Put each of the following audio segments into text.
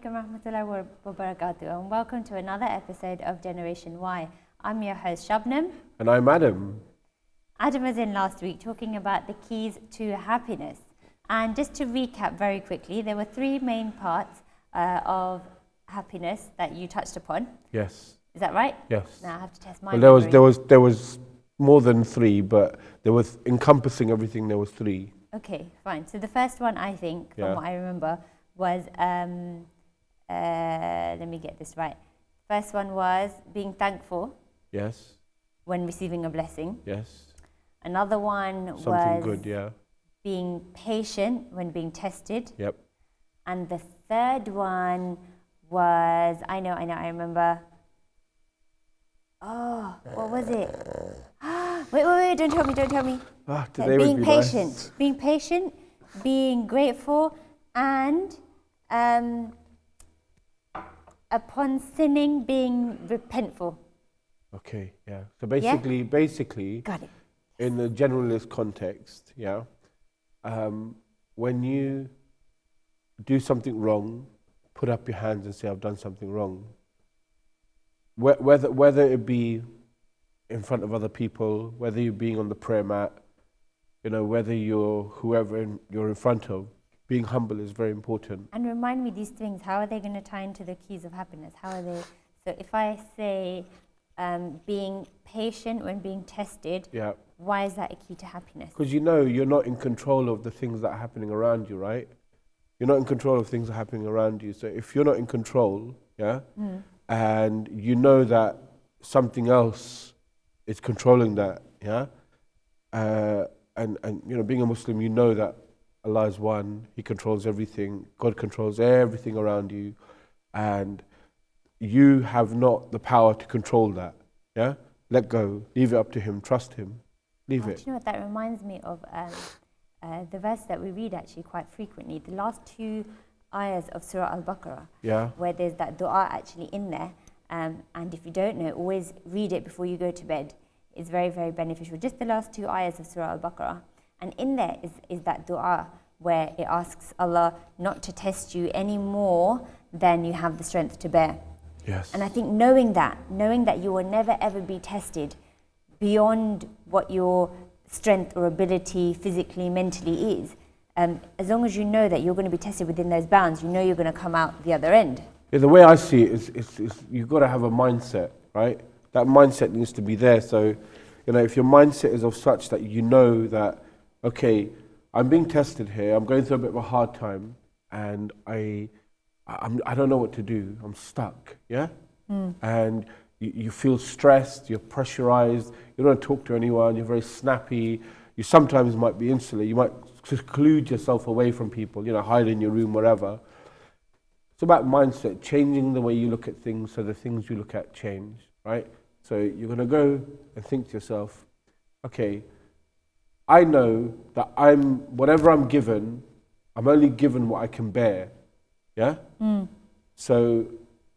alaikum warahmatullahi wabarakatuh, and welcome to another episode of Generation Y. I'm your host Shabnam. And I'm Adam. Adam was in last week talking about the keys to happiness. And just to recap very quickly, there were three main parts of happiness that you touched upon. Yes. Is that right? Yes. Now I have to test my well, memory. there was more than three, but there was encompassing everything. There was three. Okay, fine. So the first one, I think, from what I remember, was let me get this right. First one was being thankful. Yes. When receiving a blessing. Yes. Another one Something was good, yeah. being patient when being tested. Yep. And the third one was, I remember. Oh, what was it? Wait, don't tell me. Being patient, being grateful, and upon sinning, being repentful. Okay, yeah. So basically, got it. In the generalist context, yeah, when you do something wrong, put up your hands and say, I've done something wrong. Whether it be in front of other people, whether you're being on the prayer mat, whether you're whoever you're in front of, being humble is very important. And remind me these things, how are they going to tie into the keys of happiness? How are they? So if I say being patient when being tested, yeah. Why is that a key to happiness? Because you're not in control of the things that are happening around you, right? You're not in control of things that are happening around you. So if you're not in control, yeah, and you know that something else is controlling that, yeah, and being a Muslim, you know that Allah is one, He controls everything, God controls everything around you, and you have not the power to control that, yeah? Let go, leave it up to Him, trust Him, leave it. Do you know what that reminds me of? The verse that we read actually quite frequently, the last two ayahs of Surah AlBaqarah, yeah. Where there's that dua actually in there, and if you don't know, always read it before you go to bed. It's very, very beneficial. Just the last two ayahs of Surah AlBaqarah. And in there is that dua where it asks Allah not to test you any more than you have the strength to bear. Yes. And I think knowing that you will never ever be tested beyond what your strength or ability physically, mentally is, as long as you know that you're going to be tested within those bounds, you're going to come out the other end. Yeah, the way I see it is you've got to have a mindset, right? That mindset needs to be there. So, if your mindset is of such that you know that, okay, I'm being tested here, I'm going through a bit of a hard time, and I don't know what to do, I'm stuck, yeah? And you feel stressed, you're pressurized, you don't want to talk to anyone, you're very snappy, you sometimes might be insular, you might seclude yourself away from people, hide in your room, whatever. It's about mindset, changing the way you look at things so the things you look at change, right? So you're going to go and think to yourself, okay, I know that whatever I'm given, I'm only given what I can bear, yeah? So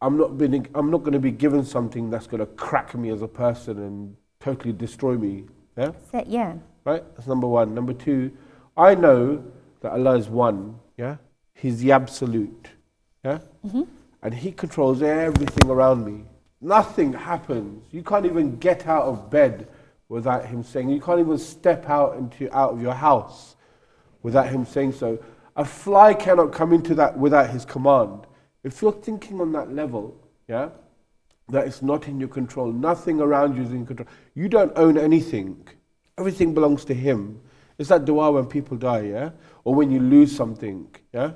I'm not going to be given something that's going to crack me as a person and totally destroy me, yeah? Yeah. Right? That's number one. Number two, I know that Allah is one, yeah? He's the absolute, yeah? And He controls everything around me. Nothing happens. You can't even get out of bed without Him saying. You can't even step out of your house without Him saying so. A fly cannot come into that without His command. If you're thinking on that level, yeah, that it's not in your control, nothing around you is in control. You don't own anything. Everything belongs to Him. It's that dua when people die, yeah? Or when you lose something, yeah?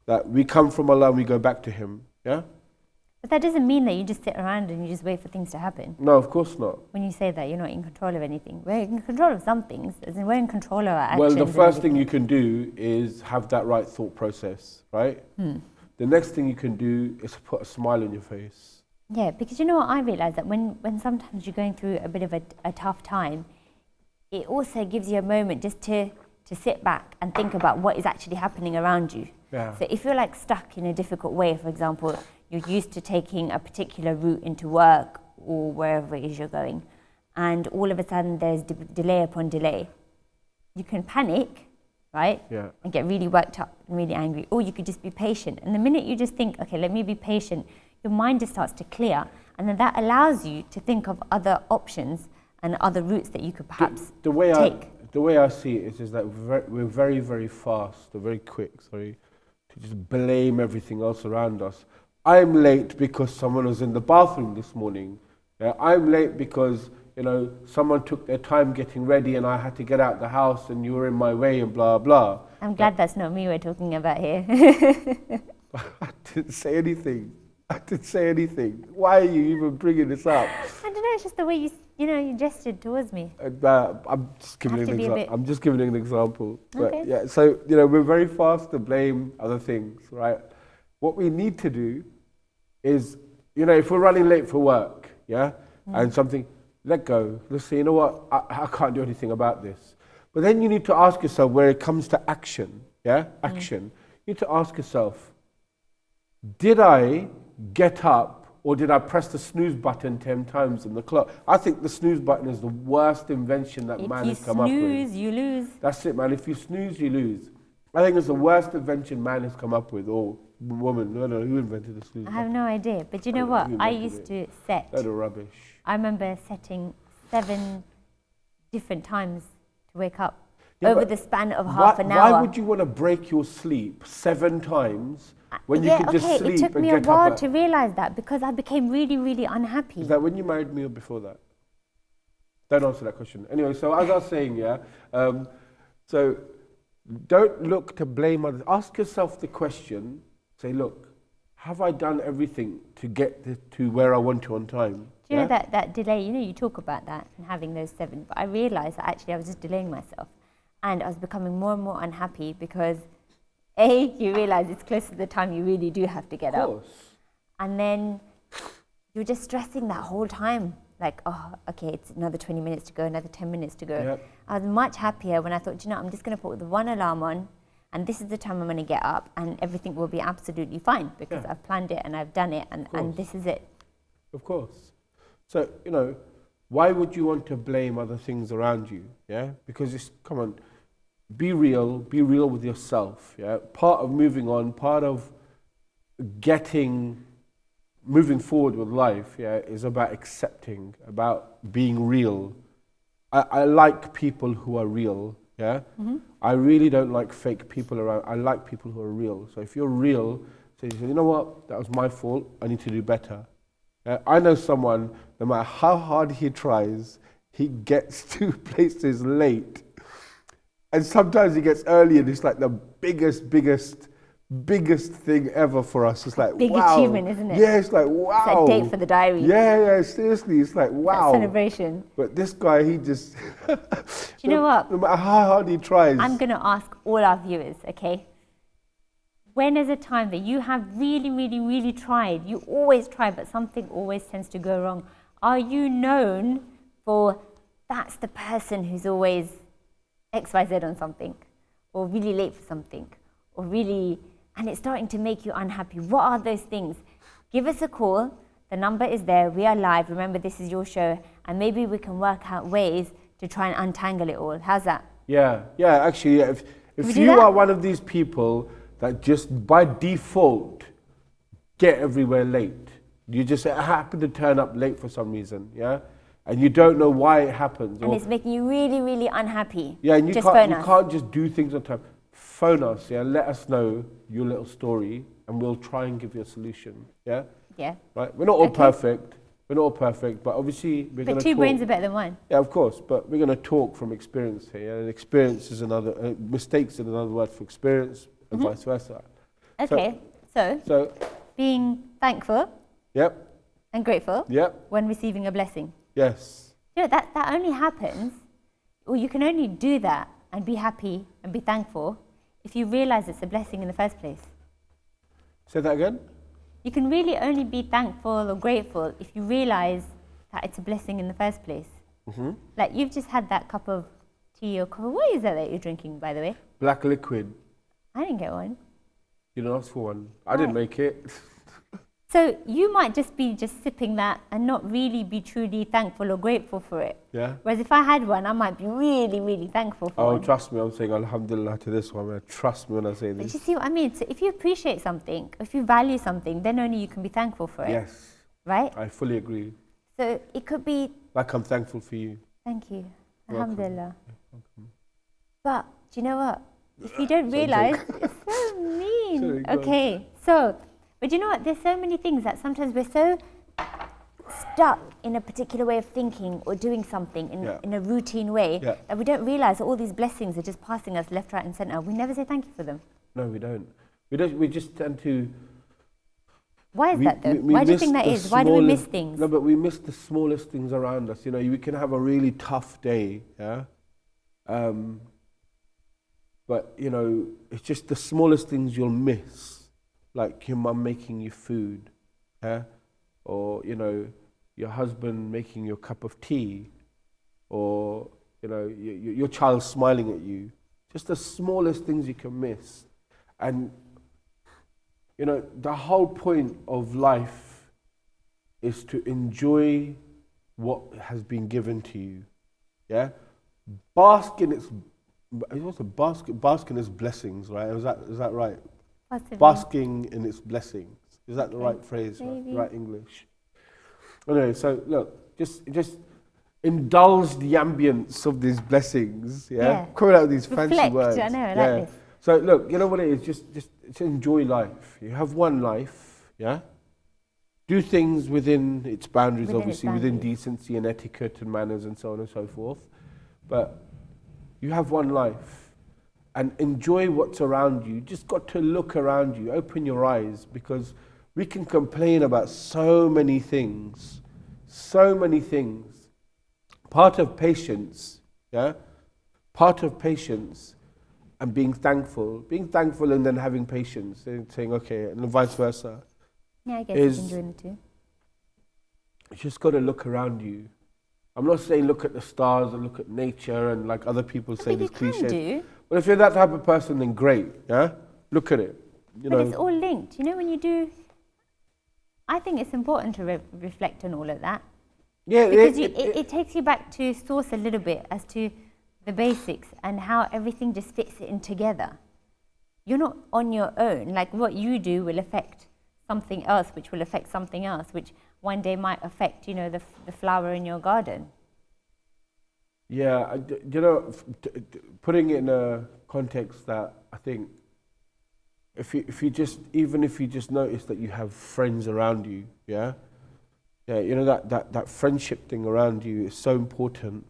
That we come from Allah and we go back to Him, yeah? But that doesn't mean that you just sit around and you just wait for things to happen. No, of course not. When you say that, you're not in control of anything. We're in control of some things, as in we're in control of our actions. Well, the first thing you can do is have that right thought process, right? The next thing you can do is put a smile on your face. Yeah, because you know what I realised, that when sometimes you're going through a bit of a tough time, it also gives you a moment just to sit back and think about what is actually happening around you. Yeah. So if you're like stuck in a difficult way, for example, you're used to taking a particular route into work or wherever it is you're going, and all of a sudden there's delay upon delay. You can panic, right? Yeah. And get really worked up and really angry. Or you could just be patient. And the minute you just think, okay, let me be patient, your mind just starts to clear. And then that allows you to think of other options and other routes that you could perhaps take. The way I see it is that we're very, very fast, or very quick, sorry, to just blame everything else around us. I'm late because someone was in the bathroom this morning. I'm late because, you know, someone took their time getting ready and I had to get out the house and you were in my way and blah, blah. I'm glad that's not me we're talking about here. I didn't say anything. I didn't say anything. Why are you even bringing this up? I don't know, it's just the way you gestured towards me. I'm just giving an example. I'm just giving an example. Okay. But yeah, so, you know, we're very fast to blame other things, right? What we need to do is, you know, if we're running late for work, yeah, and something, let go. Let's say, you know what, I can't do anything about this. But then you need to ask yourself, where it comes to action, action, you need to ask yourself, did I get up or did I press the snooze button 10 times on the clock? I think the snooze button is the worst invention that man has come up with. If you snooze, you lose. That's it, man. If you snooze, you lose. I think it's the worst invention man has come up with, or woman. I don't know who invented the snooze button. I have no idea. But you know what? I used to set. Load of rubbish. I remember setting 7 different times to wake up over the span of half an hour. Why would you want to break your sleep 7 times when you could just sleep and get up? It took me a while to realize that because I became really, really unhappy. Is that when you married me or before that? Don't answer that question. Anyway, so as I was saying, so don't look to blame others. Ask yourself the question, say, look, have I done everything to get to where I want to on time? Do you know that delay, you talk about that and having those 7, but I realized that actually I was just delaying myself. And I was becoming more and more unhappy because you realize it's close to the time you really do have to get up. Of course. And then you're just stressing that whole time. Like, oh, okay, it's another 20 minutes to go, another 10 minutes to go. Yep. I was much happier when I thought, I'm just going to put the one alarm on and this is the time I'm going to get up and everything will be absolutely fine because I've planned it and I've done it and this is it. Of course. So, why would you want to blame other things around you? Yeah? Because come on, be real with yourself. Yeah? Part of moving on, part of moving forward with life, is about accepting, about being real. I like people who are real, yeah? Mm-hmm. I really don't like fake people around. I like people who are real. So if you're real, say, you know what, that was my fault, I need to do better. I know someone, no matter how hard he tries, he gets to places late. And sometimes he gets early and it's like the biggest thing ever for us. It's like, big wow. achievement, isn't it? Yeah, it's like, wow. It's like date for the diary. Yeah, seriously. It's like, wow. That celebration. But this guy, he just... Do you know what? No matter how hard he tries. I'm going to ask all our viewers, okay? When is a time that you have really, really, really tried? You always try, but something always tends to go wrong. Are you known for that's the person who's always XYZ on something, or really late for something, or really, and it's starting to make you unhappy? What are those things? Give us a call. The number is there. We are live. Remember, this is your show, and maybe we can work out ways to try and untangle it all. How's that? Yeah. Actually, if you are one of these people that just by default get everywhere late, you just happen to turn up late for some reason, yeah? And you don't know why it happens. And it's making you really, really unhappy. Yeah, and you phone us. You can't just do things on time. Phone us, let us know your little story and we'll try and give you a solution, yeah? Yeah. Right, we're not all perfect. We're not all perfect, but obviously we're going to talk. But 2 brains are better than 1. Yeah, of course, but we're going to talk from experience here, yeah? And experience is another, mistakes is another word for experience, and vice versa. Okay, so being thankful and grateful when receiving a blessing. Yes. You know, that only happens, or you can only do that and be happy and be thankful if you realize it's a blessing in the first place. Say that again? You can really only be thankful or grateful if you realize that it's a blessing in the first place. Mm-hmm. Like you've just had that cup of tea or coffee. What is that you're drinking, by the way? Black liquid. I didn't get one. You didn't ask for one. I didn't make it. So you might just be sipping that and not really be truly thankful or grateful for it. Yeah. Whereas if I had one, I might be really, really thankful for Oh, one. trust me, I'm saying Alhamdulillah to this one, man. Trust me when I say But this. you see what I mean? So if you appreciate something, if you value something, then only you can be thankful for it. Yes, Right? I fully agree. So it could be, Like I'm thankful for you. thank you, Welcome. alhamdulillah. Welcome. But do you know what? If you don't Sorry, realize, joke. it's so mean. Sorry, go on. Okay, so, but you know what? There's so many things that sometimes we're so stuck in a particular way of thinking or doing something in a routine way that we don't realize that all these blessings are just passing us left, right, and center. We never say thank you for them. No, we don't. We don't. We just tend to. Why is that though? Why do you think that is? Why do we miss things? No, but we miss the smallest things around us. You know, we can have a really tough day, yeah. But you know, it's just the smallest things you'll miss, like your mum making you food, yeah, or you know, your husband making you a cup of tea, or you know, your child smiling at you. Just the smallest things you can miss, and you know, the whole point of life is to enjoy what has been given to you. Yeah? Bask in its blessings, right? Is that right? Possibly. Basking in its blessings. Is that the right phrase? Maybe. Right English? Anyway, so look, just indulge the ambience of these blessings, yeah? Coming out with these fancy Reflect, words. I know, I like this. So look, you know what it is? Just enjoy life. You have one life, yeah? Do things within its boundaries, Within obviously, its within boundaries. decency and etiquette and manners and so on and so forth. But you have one life, and enjoy what's around you. You just got to look around you, open your eyes, because we can complain about so many things. Part of patience, yeah? Part of patience and being thankful and then having patience, saying okay, and vice versa. Yeah, I guess you can join the two. You just got to look around you. I'm not saying look at the stars and look at nature and like other people say But you these can cliches. do. But if you're that type of person, then great, yeah? Look at it. You But know. it's all linked. You know, when you do, I think it's important to reflect on all of that. Yeah, Because it takes you back to source a little bit as to the basics and how everything just fits in together. You're not on your own. Like what you do will affect something else, which will affect something else, which one day might affect, you know, the flower in your garden. Yeah, you know, putting it in a context that I think if you just notice that you have friends around you, yeah, you know that friendship thing around you is so important.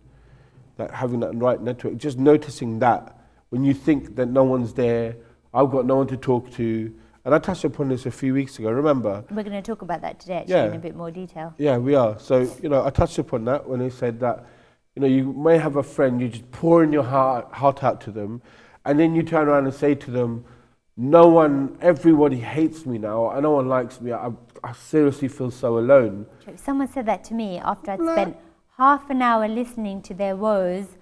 That having that right network, just noticing that when you think that no one's there, I've got no one to talk to, and I touched upon this a few weeks ago. Remember? We're going to talk about that today, actually, in a bit more detail. Yeah, we are. So you know, I touched upon that when I said that. You know, you may have a friend, you just pouring your heart out to them, and then you turn around and say to them, everybody hates me now, and no one likes me, I seriously feel so alone. Someone said that to me after I'd spent half an hour listening to their woes.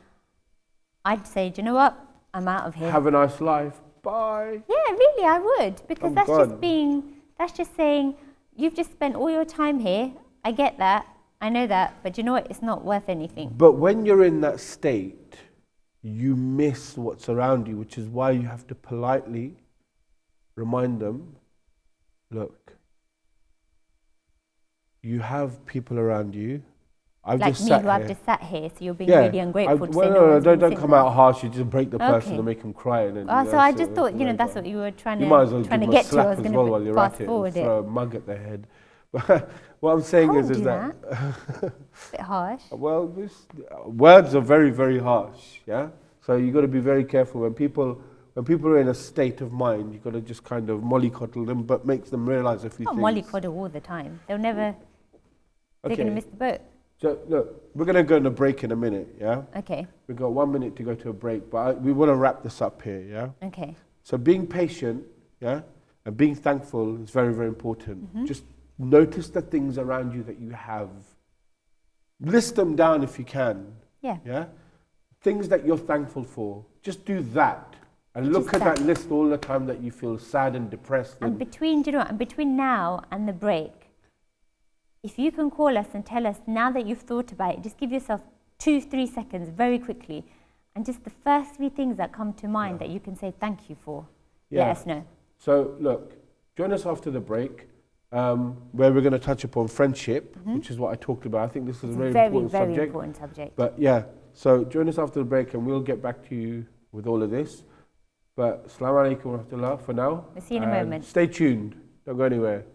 I'd say, do you know what? I'm out of here. Have a nice life. Bye. Yeah, really, I would. Because I'm gone. that's just saying, you've just spent all your time here. I get that. I know that, but you know what? It's not worth anything. But when you're in that state, you miss what's around you, which is why you have to politely remind them, look, you have people around you. I've like just me, sat who here. I've just sat here, so you're being really ungrateful to say no, one's don't been come sitting out harsh. You just break the person and make them cry. And then, there. So I just thought, you know, that's what you were trying you might as well to give get them a to. I was slap as going well while to you're fast at it forward and it. throw a mug at their head. But what I'm saying is that a bit harsh. well, words are very, very harsh. Yeah, so you got to be very careful when people are in a state of mind. You got to just kind of mollycoddle them, but makes them realize a few Not things. mollycoddle all the time. They're going to miss the boat. So look, we're going to go on a break in a minute. Yeah. Okay. We've got 1 minute to go to a break, but we want to wrap this up here. Yeah. Okay. So being patient, yeah, and being thankful is very, very important. Just notice the things around you that you have. List them down if you can. Yeah. Yeah. Things that you're thankful for. Just do that, And look at that list all the time that you feel sad and depressed. And between, do you know what, and between now and the break, if you can call us and tell us now that you've thought about it, just give yourself 2-3 seconds very quickly, and just the first 3 things that come to mind that you can say thank you for, let us know. So look, join us after the break, where we're going to touch upon friendship, which is what I talked about. I think this is a very important subject. But yeah, so join us after the break and we'll get back to you with all of this. But Assalamu alaikum wa rahmatullah for now. We'll see you in a moment. Stay tuned. Don't go anywhere.